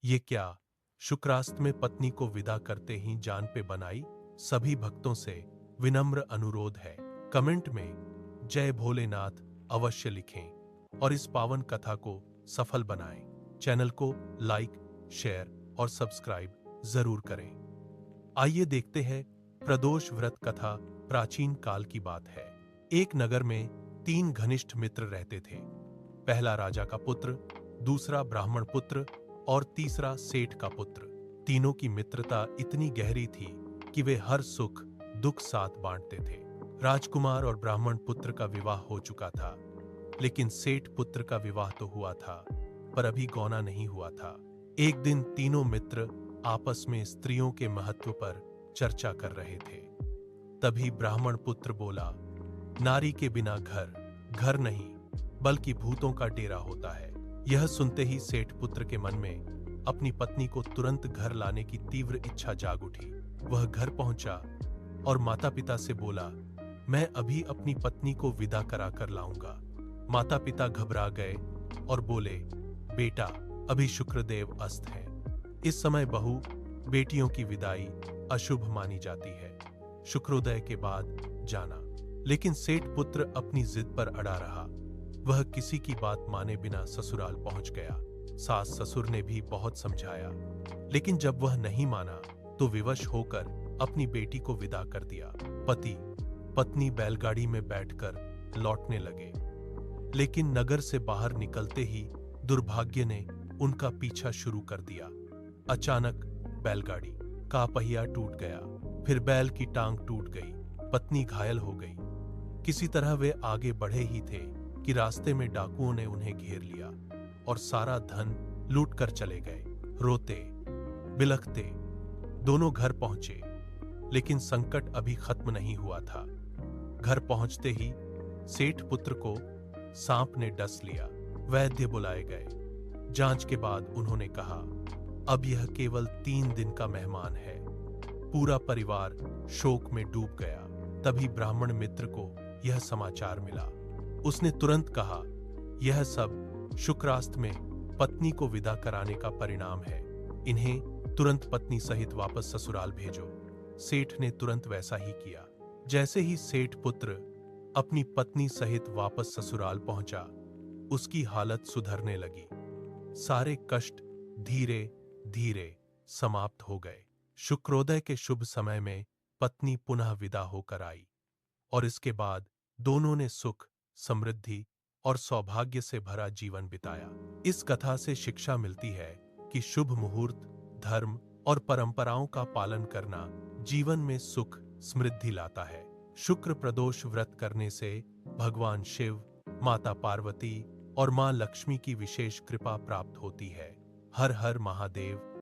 ये क्या? शुक्रास्त में पत्नी को विदा करते ही जान पे बनाई। सभी भक्तों से विनम्र अनुरोध है, कमेंट में जय भोलेनाथ अवश्य लिखें और इस पावन कथा को सफल बनाएं। चैनल को लाइक, शेयर और सब्सक्राइब जरूर करें। आइए देखते हैं प्रदोष व्रत कथा। प्राचीन काल की बात है। एक नगर में 3 घनिष्ठ मित्र रहते थे। पहला राजा का पुत्र, दूसरा ब्राह्मण पुत्र और तीसरा सेठ का पुत्र। तीनों की मित्रता इतनी गहरी थी कि वे हर सुख दुख साथ बांटते थे। राजकुमार और ब्राह्मण पुत्र का विवाह हो चुका था, लेकिन सेठ पुत्र का विवाह तो हुआ था, पर अभी गौना नहीं हुआ था। एक दिन तीनों मित्र आपस में स्त्रियों के महत्व पर चर्चा कर रहे थे। तभी ब्राह्मण पुत्र बोला, नारी के बिना घर नहीं बल्कि भूतों का डेरा होता है। यह सुनते ही सेठ पुत्र के मन में अपनी पत्नी को तुरंत घर लाने की तीव्र इच्छा जाग उठी। वह घर पहुंचा और माता पिता से बोला, मैं अभी अपनी पत्नी को विदा करा कर लाऊंगा। माता पिता घबरा गए और बोले, बेटा अभी शुक्रदेव अस्त है। इस समय बहू बेटियों की विदाई अशुभ मानी जाती है, शुक्रोदय के बाद जाना। लेकिन सेठ पुत्र अपनी जिद पर अड़ा रहा। वह किसी की बात माने बिना ससुराल पहुंच गया। सास ससुर ने भी बहुत समझाया, लेकिन जब वह नहीं माना तो विवश होकर अपनी बेटी को विदा कर दिया। पति पत्नी बैलगाड़ी में बैठकर लौटने लगे, लेकिन नगर से बाहर निकलते ही दुर्भाग्य ने उनका पीछा शुरू कर दिया। अचानक बैलगाड़ी का पहिया टूट गया, फिर बैल की टांग टूट गई, पत्नी घायल हो गई। किसी तरह वे आगे बढ़े ही थे कि रास्ते में डाकुओं ने उन्हें घेर लिया और सारा धन लूट कर चले गए। रोते बिलखते दोनों घर पहुंचे, लेकिन संकट अभी खत्म नहीं हुआ था। घर पहुंचते ही सेठ पुत्र को सांप ने डस लिया। वैद्य बुलाए गए। जांच के बाद उन्होंने कहा, अब यह केवल 3 दिन का मेहमान है। पूरा परिवार शोक में डूब गया। तभी ब्राह्मण मित्र को यह समाचार मिला। उसने तुरंत कहा, यह सब शुक्रास्त में पत्नी को विदा कराने का परिणाम है। इन्हें तुरंत पत्नी सहित वापस ससुराल भेजो। सेठ ने तुरंत वैसा ही किया। जैसे ही सेठ पुत्र अपनी पत्नी सहित वापस ससुराल पहुंचा, उसकी हालत सुधरने लगी। सारे कष्ट धीरे धीरे समाप्त हो गए। शुक्रोदय के शुभ समय में पत्नी पुनः विदा होकर आई और इसके बाद दोनों ने सुख, समृद्धि और सौभाग्य से भरा जीवन बिताया। इस कथा से शिक्षा मिलती है कि शुभ मुहूर्त, धर्म और परंपराओं का पालन करना जीवन में सुख समृद्धि लाता है। शुक्र प्रदोष व्रत करने से भगवान शिव, माता पार्वती और मां लक्ष्मी की विशेष कृपा प्राप्त होती है। हर हर महादेव।